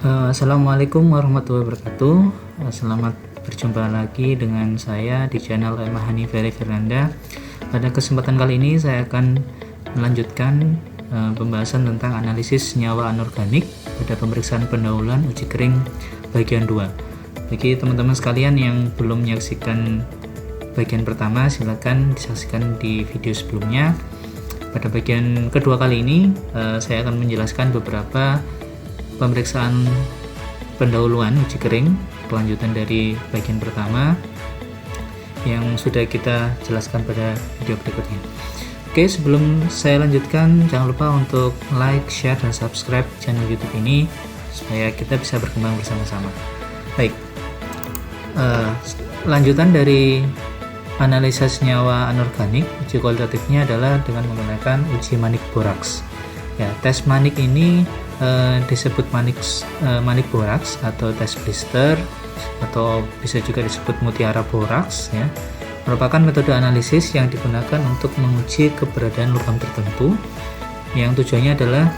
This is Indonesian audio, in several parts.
Assalamualaikum warahmatullahi wabarakatuh. Selamat berjumpa lagi dengan saya di channel Mahani Ferry Fernanda. Pada kesempatan kali ini saya akan melanjutkan pembahasan tentang analisis senyawa anorganik pada pemeriksaan pendahuluan uji kering bagian 2. Bagi teman-teman sekalian yang belum menyaksikan bagian pertama, silakan disaksikan di video sebelumnya. Pada bagian kedua kali ini saya akan menjelaskan beberapa pemeriksaan pendahuluan uji kering kelanjutan dari bagian pertama yang sudah kita jelaskan pada video berikutnya. Oke, sebelum saya lanjutkan, jangan lupa untuk like, share, dan subscribe channel YouTube ini supaya kita bisa berkembang bersama-sama. Baik, lanjutan dari analisa senyawa anorganik, uji kualitatifnya adalah dengan menggunakan uji manik boraks. Ya, tes manik ini disebut manik boraks atau tes blister, atau bisa juga disebut mutiara boraks, ya, merupakan metode analisis yang digunakan untuk menguji keberadaan logam tertentu yang tujuannya adalah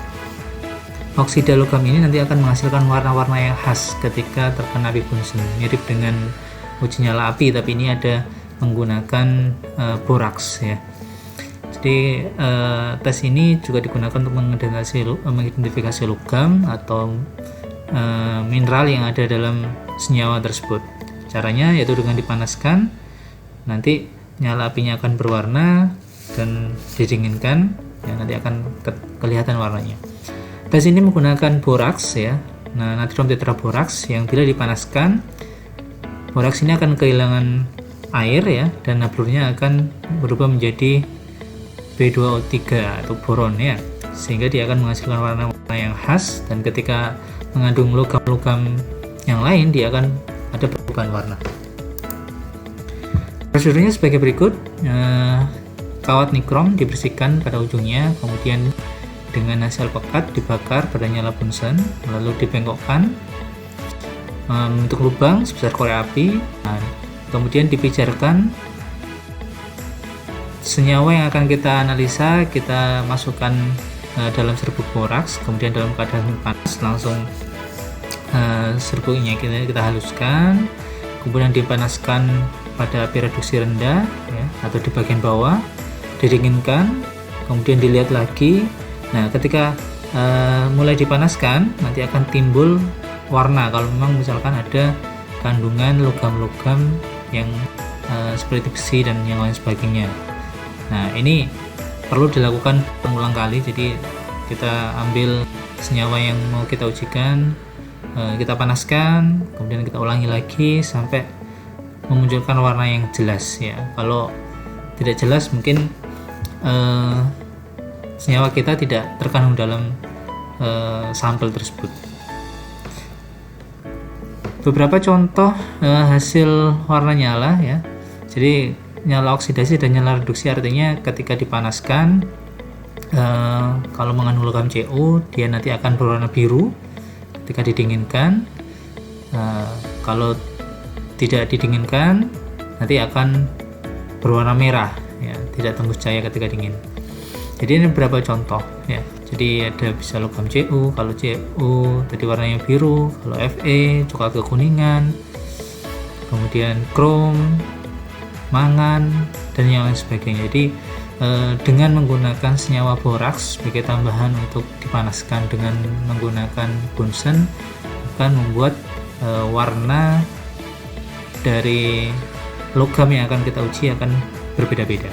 oksida logam ini nanti akan menghasilkan warna-warna yang khas ketika terkena api bunsen, mirip dengan uji nyala api, tapi ini ada menggunakan boraks, ya. Jadi tes ini juga digunakan untuk mengidentifikasi logam atau mineral yang ada dalam senyawa tersebut. Caranya yaitu dengan dipanaskan, nanti nyala apinya akan berwarna dan didinginkan, ya, nanti akan kelihatan warnanya. Tes ini menggunakan boraks, ya. Nah, natrium tetraboraks yang bila dipanaskan, boraks ini akan kehilangan air, ya, dan nablurnya akan berubah menjadi B2O3 atau boron, ya, sehingga dia akan menghasilkan warna-warna yang khas, dan ketika mengandung logam-logam yang lain dia akan ada perubahan warna. Prosedurnya sebagai berikut. Kawat nikrom dibersihkan pada ujungnya, kemudian dengan hasil pekat dibakar pada nyala bunsen, lalu dibengkokkan membentuk lubang sebesar korek api. Kemudian dipijarkan senyawa yang akan kita analisa, kita masukkan dalam serbuk boraks, kemudian dalam keadaan panas langsung serbuknya kita haluskan, kemudian dipanaskan pada api reduksi rendah, ya, atau di bagian bawah, didinginkan, kemudian dilihat lagi. Nah, ketika mulai dipanaskan nanti akan timbul warna kalau memang misalkan ada kandungan logam-logam yang seperti besi dan yang lain sebagainya. Nah, ini perlu dilakukan berulang kali. Jadi kita ambil senyawa yang mau kita ujikan, kita panaskan, kemudian kita ulangi lagi sampai memunculkan warna yang jelas, ya. Kalau tidak jelas mungkin senyawa kita tidak terkandung dalam sampel tersebut. Beberapa contoh hasil warna nyala, ya. Jadi nyala oksidasi dan nyala reduksi artinya ketika dipanaskan, kalau mengandung logam Cu dia nanti akan berwarna biru. Ketika didinginkan, kalau tidak didinginkan nanti akan berwarna merah, ya, tidak tembus cahaya ketika dingin. Jadi ini beberapa contoh, ya. Jadi ada bisa logam Cu, kalau Cu tadi warnanya biru, kalau Fe coklat kekuningan, kemudian krom, mangan, dan yang lain sebagainya. Jadi dengan menggunakan senyawa boraks sebagai tambahan untuk dipanaskan dengan menggunakan bunsen akan membuat warna dari logam yang akan kita uji akan berbeda-beda.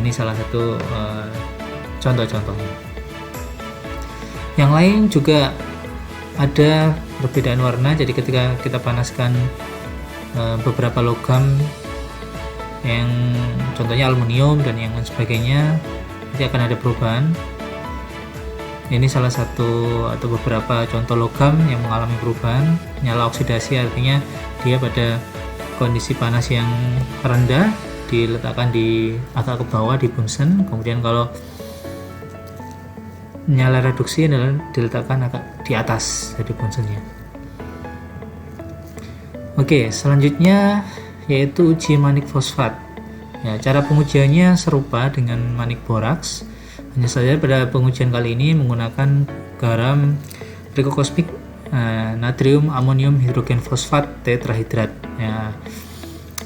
Ini salah satu contoh-contohnya. Yang lain juga ada perbedaan warna. Jadi ketika kita panaskan beberapa logam yang contohnya aluminium dan yang lain sebagainya, nanti akan ada perubahan. Ini salah satu atau beberapa contoh logam yang mengalami perubahan. Nyala oksidasi artinya dia pada kondisi panas yang rendah, diletakkan di agak ke bawah di bunsen, kemudian kalau nyala reduksi adalah diletakkan agak di atas dari bunsennya. Oke, selanjutnya yaitu uji manik fosfat. Ya, cara pengujiannya serupa dengan manik boraks, hanya saja pada pengujian kali ini menggunakan garam trikokosmik natrium amonium hidrogen fosfat tetrahidrat. Ya.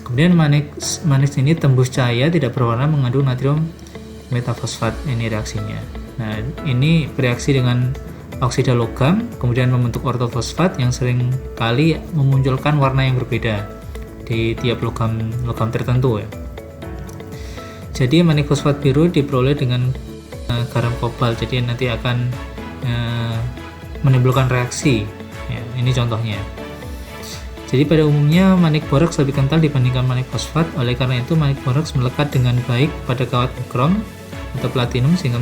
Kemudian manis ini tembus cahaya, tidak berwarna, mengandung natrium metafosfat. Ini reaksinya. Nah, ini bereaksi dengan oksida logam, kemudian membentuk ortofosfat yang sering kali memunculkan warna yang berbeda di tiap logam tertentu ya. Jadi manik fosfat biru diperoleh dengan garam kobalt, jadi nanti akan menimbulkan reaksi ya, ini contohnya. Jadi pada umumnya manik boraks lebih kental dibandingkan manik fosfat, oleh karena itu manik boraks melekat dengan baik pada kawat krom atau platinum sehingga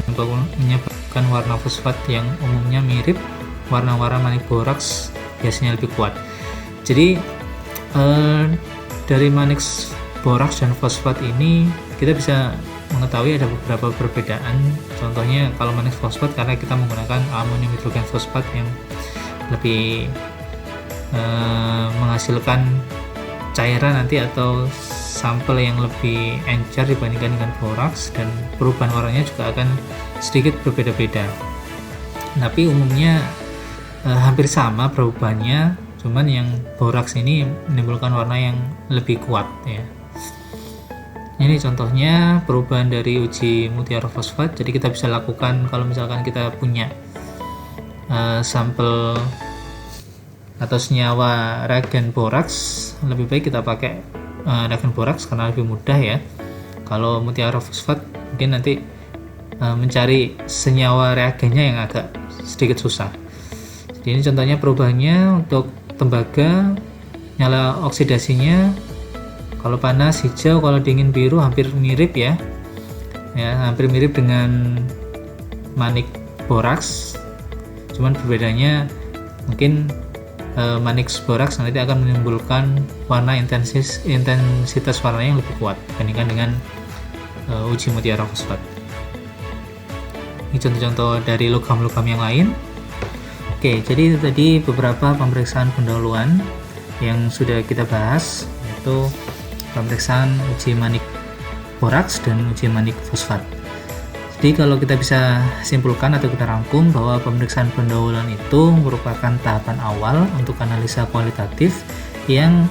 menyebabkan warna fosfat yang umumnya mirip warna-warna manik boraks biasanya lebih kuat. Jadi dari manik boraks dan fosfat ini kita bisa mengetahui ada beberapa perbedaan. Contohnya kalau manik fosfat karena kita menggunakan amonium hidrogen fosfat yang lebih menghasilkan cairan nanti atau sampel yang lebih encer dibandingkan dengan boraks, dan perubahan warnanya juga akan sedikit berbeda-beda. Tapi umumnya hampir sama perubahannya, cuman yang boraks ini menimbulkan warna yang lebih kuat ya. Ini contohnya perubahan dari uji mutiara fosfat. Jadi kita bisa lakukan kalau misalkan kita punya sampel atau senyawa reagen boraks, lebih baik kita pakai reagen boraks karena lebih mudah ya. Kalau mutiara fosfat mungkin nanti mencari senyawa reagennya yang agak sedikit susah. Jadi ini contohnya perubahannya untuk tembaga, nyala oksidasinya kalau panas hijau, kalau dingin biru, hampir mirip ya, hampir mirip dengan manik boraks, cuman perbedaannya mungkin manik boraks nanti akan menimbulkan warna intensitas warna yang lebih kuat dibandingkan dengan uji mutiara fosfat. Ini contoh-contoh dari logam-logam yang lain. Oke, jadi itu tadi beberapa pemeriksaan pendahuluan yang sudah kita bahas, yaitu pemeriksaan uji manik boraks dan uji manik fosfat. Jadi kalau kita bisa simpulkan atau kita rangkum bahwa pemeriksaan pendahuluan itu merupakan tahapan awal untuk analisa kualitatif yang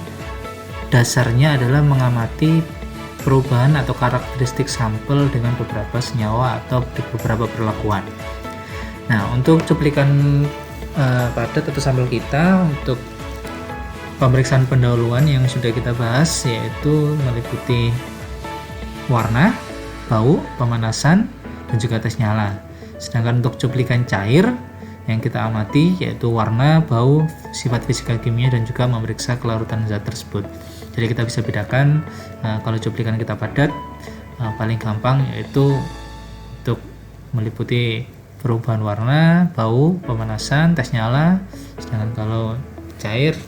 dasarnya adalah mengamati perubahan atau karakteristik sampel dengan beberapa senyawa atau beberapa perlakuan. Nah, untuk cuplikan padat atau sampel kita untuk pemeriksaan pendahuluan yang sudah kita bahas yaitu meliputi warna, bau, pemanasan, dan juga tes nyala. Sedangkan untuk cuplikan cair yang kita amati yaitu warna, bau, sifat fisika kimia, dan juga memeriksa kelarutan zat tersebut. Jadi kita bisa bedakan kalau cuplikan kita padat paling gampang yaitu untuk meliputi perubahan warna, bau, pemanasan, tes nyala. Sedangkan kalau cair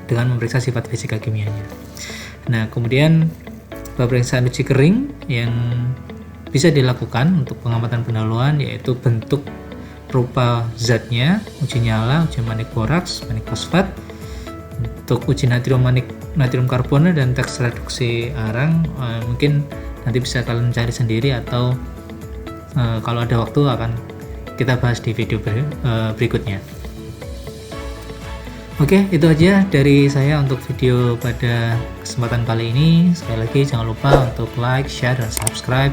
dengan memeriksa sifat fisika kimianya. Nah, kemudian pemeriksaan uji kering yang bisa dilakukan untuk pengamatan pendahuluan yaitu bentuk rupa zatnya, uji nyala, uji manik boraks, manik fosfat. Untuk uji natrium karbona dan teks reduksi arang mungkin nanti bisa kalian cari sendiri atau kalau ada waktu akan kita bahas di video berikutnya. Oke, itu aja dari saya untuk video pada kesempatan kali ini. Sekali lagi jangan lupa untuk like, share, dan subscribe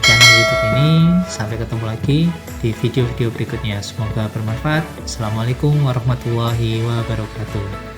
channel YouTube ini. Sampai ketemu lagi di video-video berikutnya. Semoga bermanfaat. Assalamualaikum warahmatullahi wabarakatuh.